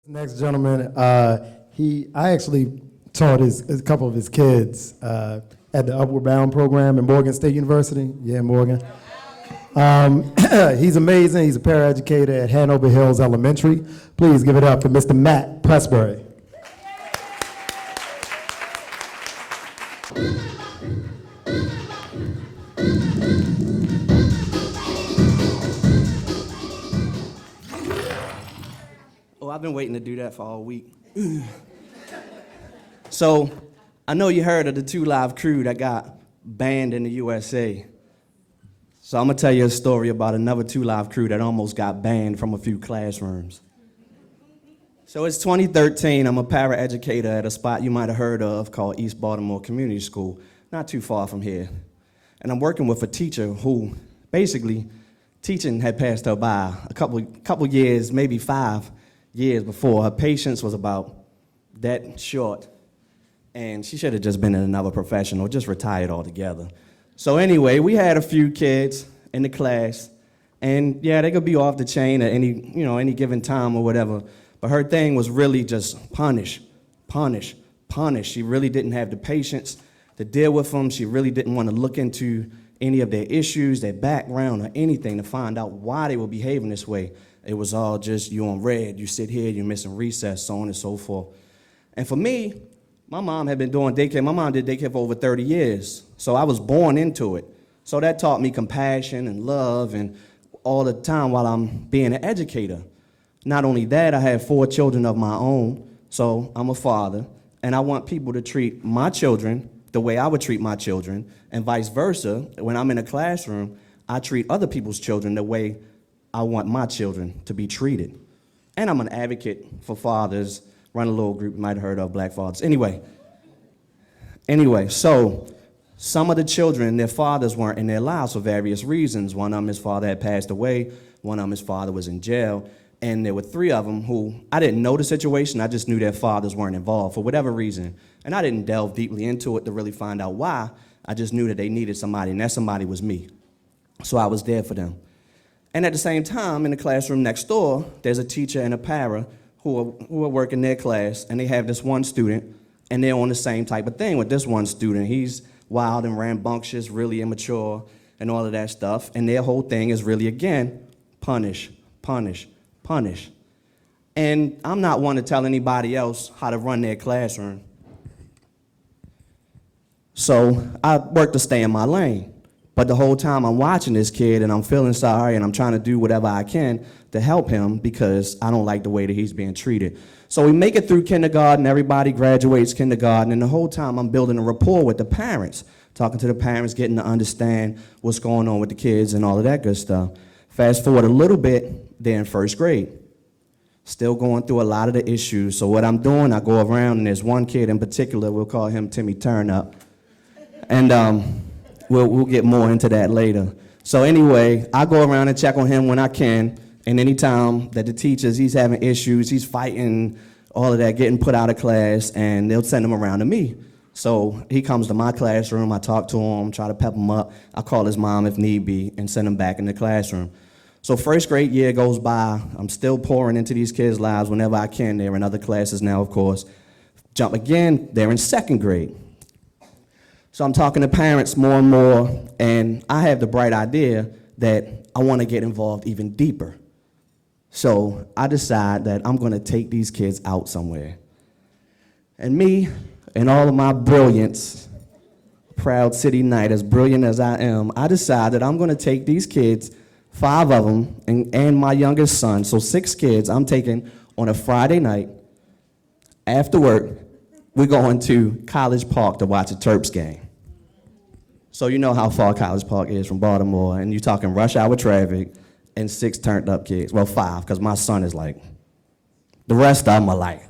Next gentleman, I actually taught a couple of his kids at the Upward Bound program in Morgan State University. Yeah, Morgan. He's amazing. He's a paraeducator at Hanover Hills Elementary. Please give it up for Mr. Matt Pressbury. Oh, I've been waiting to do that for all week. So, I know you heard of the 2 Live crew that got banned in the USA. So I'm gonna tell you a story about another 2 Live crew that almost got banned from a few classrooms. So it's 2013, I'm a paraeducator at a spot you might have heard of called East Baltimore Community School, not too far from here. And I'm working with a teacher who, basically, teaching had passed her by a couple years, maybe 5 years before. Her patience was about that short, and she should have just been in another profession or just retired altogether. So anyway, we had a few kids in the class, and yeah, they could be off the chain at any given time or whatever, but her thing was really just punish, punish, punish. She really didn't have the patience to deal with them. She really didn't want to look into any of their issues, their background, or anything to find out why they were behaving this way. It was all just, you on red, you sit here, you're missing recess, so on and so forth. And for me, my mom had been doing daycare. My mom did daycare for over 30 years, so I was born into it. So that taught me compassion and love and all the time while I'm being an educator. Not only that, I have 4 children of my own, so I'm a father, and I want people to treat my children the way I would treat my children, and vice versa. When I'm in a classroom, I treat other people's children the way I want my children to be treated. And I'm an advocate for fathers, run a little group you might have heard of, Black Fathers. Anyway, so some of the children, their fathers weren't in their lives for various reasons. One of them, his father had passed away. One of them, his father was in jail. And there were 3 of them who, I didn't know the situation, I just knew their fathers weren't involved for whatever reason. And I didn't delve deeply into it to really find out why. I just knew that they needed somebody, and that somebody was me. So I was there for them. And at the same time, in the classroom next door, there's a teacher and a para who are working their class, and they have this one student, and they're on the same type of thing with this one student. He's wild and rambunctious, really immature, and all of that stuff. And their whole thing is really, again, punish, punish, punish. And I'm not one to tell anybody else how to run their classroom. So I work to stay in my lane. But the whole time I'm watching this kid and I'm feeling sorry and I'm trying to do whatever I can to help him because I don't like the way that he's being treated. So we make it through kindergarten, everybody graduates kindergarten, and the whole time I'm building a rapport with the parents, talking to the parents, getting to understand what's going on with the kids and all of that good stuff. Fast forward a little bit, they're in 1st grade. Still going through a lot of the issues. So what I'm doing, I go around and there's one kid in particular, we'll call him Timmy Turnup. And We'll get more into that later. So anyway, I go around and check on him when I can, and anytime that the teachers, he's having issues, he's fighting, all of that, getting put out of class, and they'll send him around to me. So he comes to my classroom, I talk to him, try to pep him up, I call his mom if need be, and send him back in the classroom. So 1st grade year goes by, I'm still pouring into these kids' lives whenever I can. They're in other classes now, of course. Jump again, they're in 2nd grade. So I'm talking to parents more and more, and I have the bright idea that I want to get involved even deeper. So I decide that I'm going to take these kids out somewhere. And me and all of my brilliance, proud city knight, as brilliant as I am, I decide that I'm going to take these kids, 5 of them, and my youngest son, so 6 kids, I'm taking on a Friday night after work. We're going to College Park to watch a Terps game. So you know how far College Park is from Baltimore, and you're talking rush hour traffic and 6 turned up kids. Well, 5, because my son is like, the rest of them are like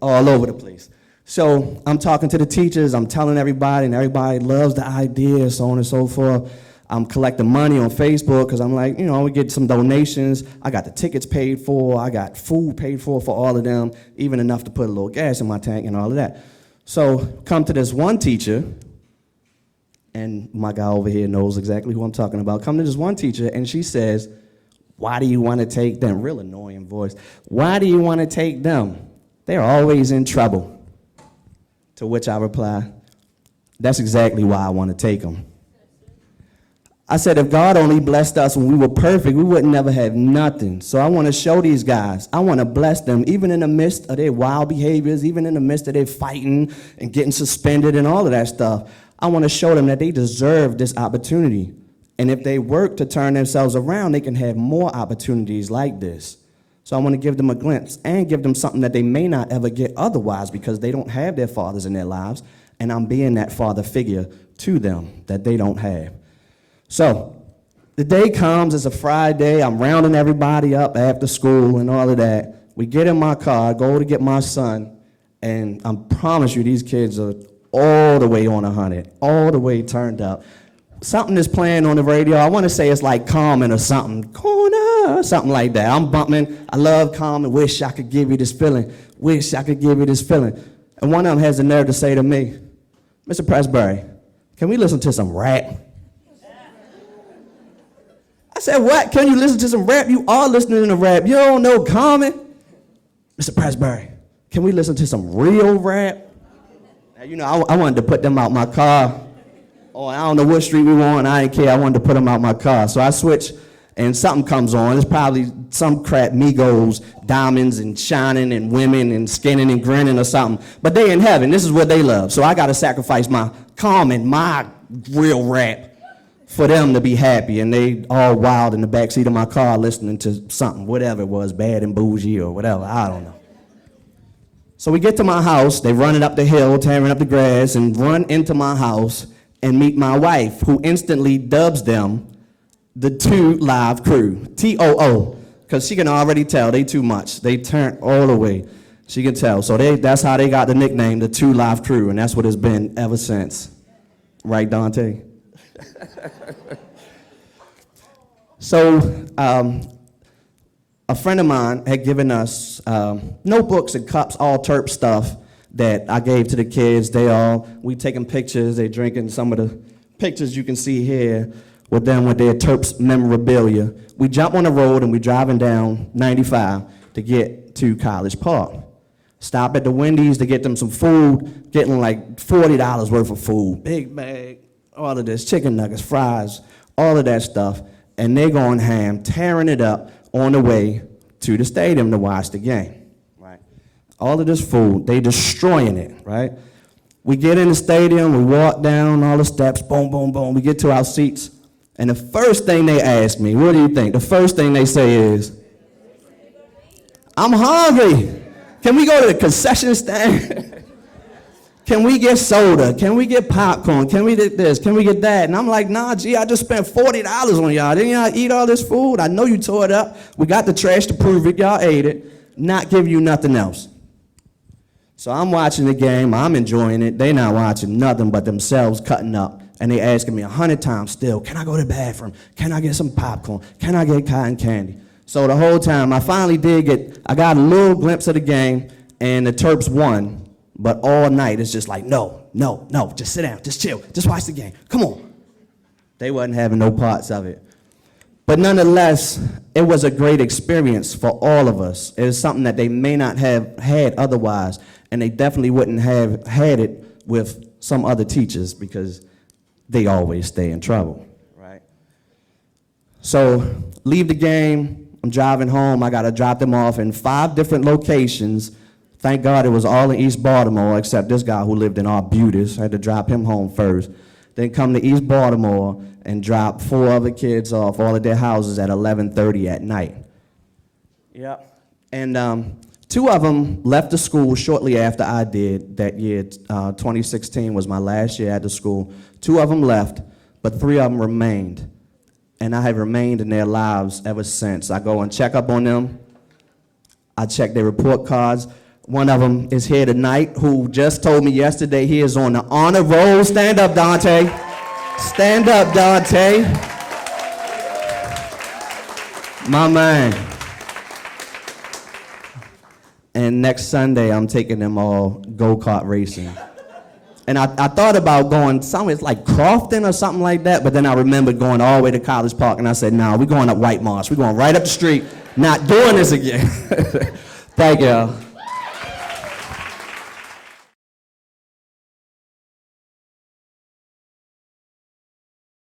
all over the place. So I'm talking to the teachers, I'm telling everybody, and everybody loves the idea, so on and so forth. I'm collecting money on Facebook, because I'm like, we get some donations. I got the tickets paid for, I got food paid for all of them, even enough to put a little gas in my tank and all of that. So come to this one teacher, and my guy over here knows exactly who I'm talking about. Come to this one teacher, and she says, Why do you want to take them? Real annoying voice. Why do you want to take them? They're always in trouble. To which I reply, that's exactly why I want to take them. I said, if God only blessed us when we were perfect, we would never have nothing. So I want to show these guys. I want to bless them, even in the midst of their wild behaviors, even in the midst of their fighting and getting suspended and all of that stuff. I want to show them that they deserve this opportunity. And if they work to turn themselves around, they can have more opportunities like this. So I want to give them a glimpse and give them something that they may not ever get otherwise because they don't have their fathers in their lives. And I'm being that father figure to them that they don't have. So the day comes, it's a Friday, I'm rounding everybody up after school and all of that. We get in my car, go to get my son, and I promise you these kids are all the way on 100, all the way turned up. Something is playing on the radio. I want to say it's like Carmen or something. Corner, something like that. I'm bumping. I love Carmen. Wish I could give you this feeling. Wish I could give you this feeling. And one of them has the nerve to say to me, Mr. Pressbury, can we listen to some rap? I said, what? Can you listen to some rap? You are listening to rap. You don't know Carmen? Mr. Pressbury, can we listen to some real rap? Now, you know, I wanted to put them out my car. Oh, I don't know what street we were on. I didn't care. I wanted to put them out my car. So I switched, and something comes on. It's probably some crap, Migos, diamonds and shining and women and skinning and grinning or something. But they in heaven. This is what they love. So I got to sacrifice my Carmen, my real rap, for them to be happy. And they all wild in the backseat of my car listening to something, whatever it was, Bad and Bougie or whatever. I don't know. So we get to my house. They running up the hill, tearing up the grass, and run into my house and meet my wife, who instantly dubs them the 2 Live Crew, TOO, because she can already tell they too much. They turned all the way. She can tell. So that's how they got the nickname, the 2 Live Crew, and that's what it's been ever since. Right, Dante? So a friend of mine had given us notebooks and cups, all Terp stuff, that I gave to the kids. We taking pictures, they drinking some of the pictures you can see here with them with their Terps memorabilia. We jump on the road and we driving down 95 to get to College Park. Stop at the Wendy's to get them some food, getting like $40 worth of food. Big bag, all of this, chicken nuggets, fries, all of that stuff. And they're going ham, tearing it up on the way to the stadium to watch the game. All of this food, they destroying it, right? We get in the stadium, we walk down all the steps, boom, boom, boom. We get to our seats, and the first thing they ask me, what do you think? The first thing they say is, I'm hungry. Can we go to the concession stand? Can we get soda? Can we get popcorn? Can we get this? Can we get that? And I'm like, nah, gee, I just spent $40 on y'all. Didn't y'all eat all this food? I know you tore it up. We got the trash to prove it. Y'all ate it. Not giving you nothing else. So I'm watching the game, I'm enjoying it. They not watching nothing but themselves cutting up. And they asking me 100 times still, can I go to the bathroom? Can I get some popcorn? Can I get cotton candy? So the whole time, I finally I got a little glimpse of the game, and the Terps won. But all night, it's just like, no, just sit down, just chill, just watch the game. Come on. They wasn't having no parts of it. But nonetheless, it was a great experience for all of us. It was something that they may not have had otherwise. And they definitely wouldn't have had it with some other teachers because they always stay in trouble, right? So leave the game, I'm driving home, I gotta drop them off in 5 different locations. Thank God it was all in East Baltimore except this guy who lived in Arbutus. I had to drop him home first. Then come to East Baltimore and drop 4 other kids off, all at their houses at 11:30 at night. Yep. And 2 of them left the school shortly after I did that year. 2016 was my last year at the school. 2 of them left, but 3 of them remained. And I have remained in their lives ever since. I go and check up on them. I check their report cards. One of them is here tonight who just told me yesterday he is on the honor roll. Stand up, Dante. Stand up, Dante. My man. And next Sunday, I'm taking them all go-kart racing. And I thought about going somewhere like Crofton or something like that, but then I remembered going all the way to College Park, and I said, no, we're going up White Marsh. We're going right up the street, not doing this again. Thank you.